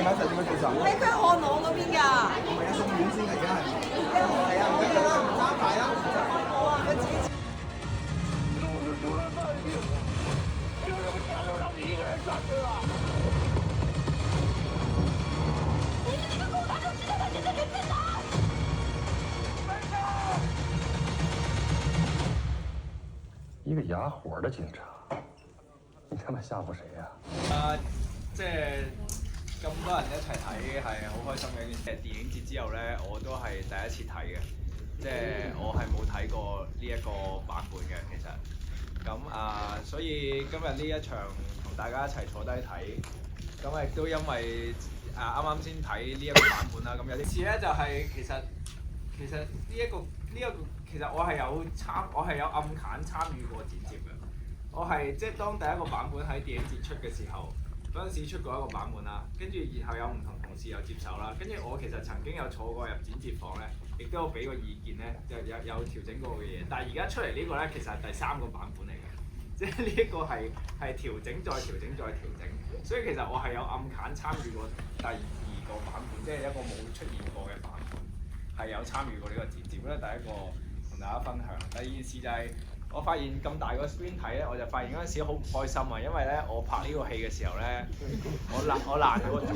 一齊點樣做手？喺佢看我嗰邊㗎。唔係啊，送院先而家係。係啊，唔得㗎啦，唔揸牌啦。我話佢自己。一個啞火的警察，你他媽嚇唬誰呀？即係咁多人一齊睇係好開心嘅一件事。電影節之後咧，我都係第一次睇嘅，即係我係冇睇過呢一個版本嘅其實。咁所以今日呢一場同大家一齊坐低睇，咁亦都因為啱啱先睇呢一個版本啦。咁有啲事咧就係其實呢一個其實我係有暗揀參與過剪接嘅。我係即係當第一個版本喺電影節出嘅時候，嗰陣時出過一個版本啦，跟住然後有唔同同事又接手啦，跟住我其實曾經有坐過入剪接房咧，亦都有俾過意見咧，有調整過嘅嘢。但係而家出嚟呢個咧，其實係第三個版本嚟嘅，即係呢一個係調整再調整再調整，所以其實我係有暗揀參與過第二個版本，即係一個冇出現過嘅版本，係有參與過呢個剪接。咁咧第一個同大家分享，第二件事就係、我發現咁大個 screen 睇咧，我就發現嗰陣時好唔開心啊，因為咧我拍呢個戲嘅時候咧，我爛咗個嘴。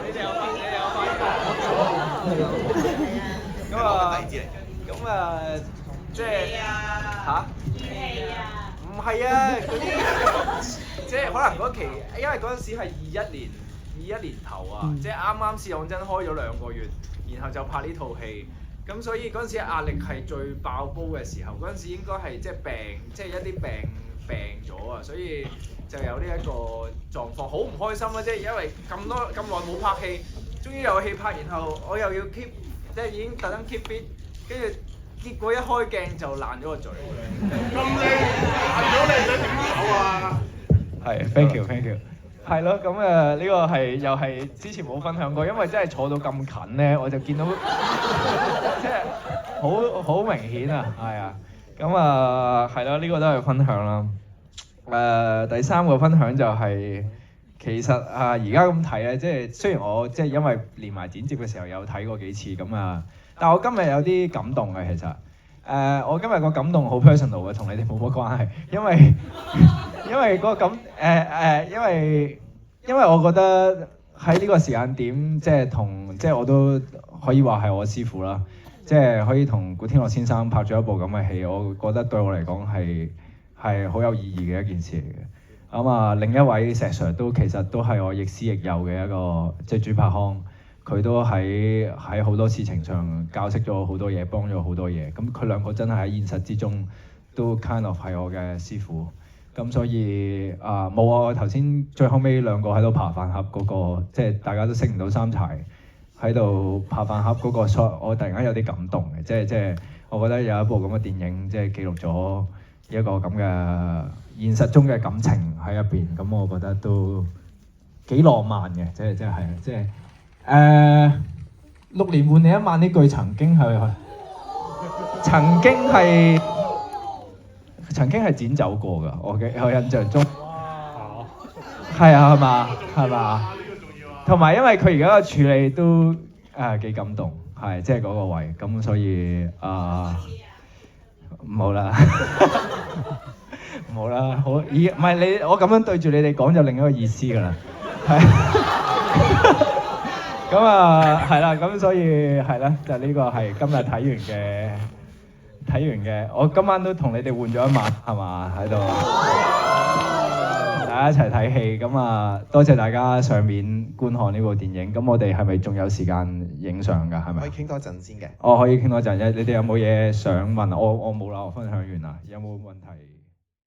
你哋有發現？咁即係嚇？唔係啊，嗰啲即係可能嗰期，因為嗰陣時係21年頭啊，即係啱啱試當真開咗2個月，然後就拍呢套戲。咁所以嗰陣時壓力係最爆煲嘅時候，嗰陣時應該係即係一啲病咗啊，所以就有呢一個狀況，好唔開心啊！即係因為咁耐冇拍戲，終於有戲拍，然後我又要 keep， 即係已經特登 keep fit， 跟住結果一開鏡就爛咗個嘴。咁你爛咗你想點搞啊？係 ，thank you。係咯，咁呢個係又係之前冇分享過，因為真係坐到咁近咧，我就見到即係好明顯啊，係啊，咁係咯，呢個都係分享啦。第三個分享就係、其實而家咁睇咧，即係雖然我即係因為連埋剪接嘅時候有睇過幾次咁啊，但我今日有啲感動嘅其實。我今日個感動好 personal 嘅，同你哋冇乜關係，因為嗰個因為我覺得喺呢個時間點，即係我都可以話係我師傅啦，即係可以同古天樂先生拍咗一部咁嘅戲，我覺得對我嚟講係好有意義嘅一件事嚟嘅。咁另一位石 Sir 其實都係我亦師亦友嘅一個，即係朱柏康。佢都喺好多事情上教識咗好多嘢，幫咗好多嘢。咁佢兩個真係喺現實之中都 kind of 係我嘅師傅。咁所以冇啊！我頭先最後尾兩個喺度爬飯盒嗰個，即係大家都識唔到三柴喺度爬飯盒嗰個 shot， 我突然間有啲感動嘅。即係我覺得有一部咁嘅電影，即係記錄咗一個咁嘅現實中嘅感情喺入邊。咁我覺得都幾浪漫嘅，即係。6年換你一晚呢句曾經係剪走過㗎，我印象中。係啊，係嘛？同埋因為佢而家嘅處理都幾感動，係即係嗰個位，咁所以唔好啦，唔好啦，好唔係我咁樣對住你哋講就另一個意思㗎啦，係。咁係啦，咁所以係啦，就呢個係今日睇完嘅，我今晚都同你哋換咗一晚，係嘛喺度，大家一齊睇戲，咁多謝大家上面觀看呢部電影，咁我哋係咪仲有時間影相㗎？係咪？可以傾多陣先嘅。可以傾多陣，你哋有冇嘢想問？我冇啦，我分享完啦，有冇問題？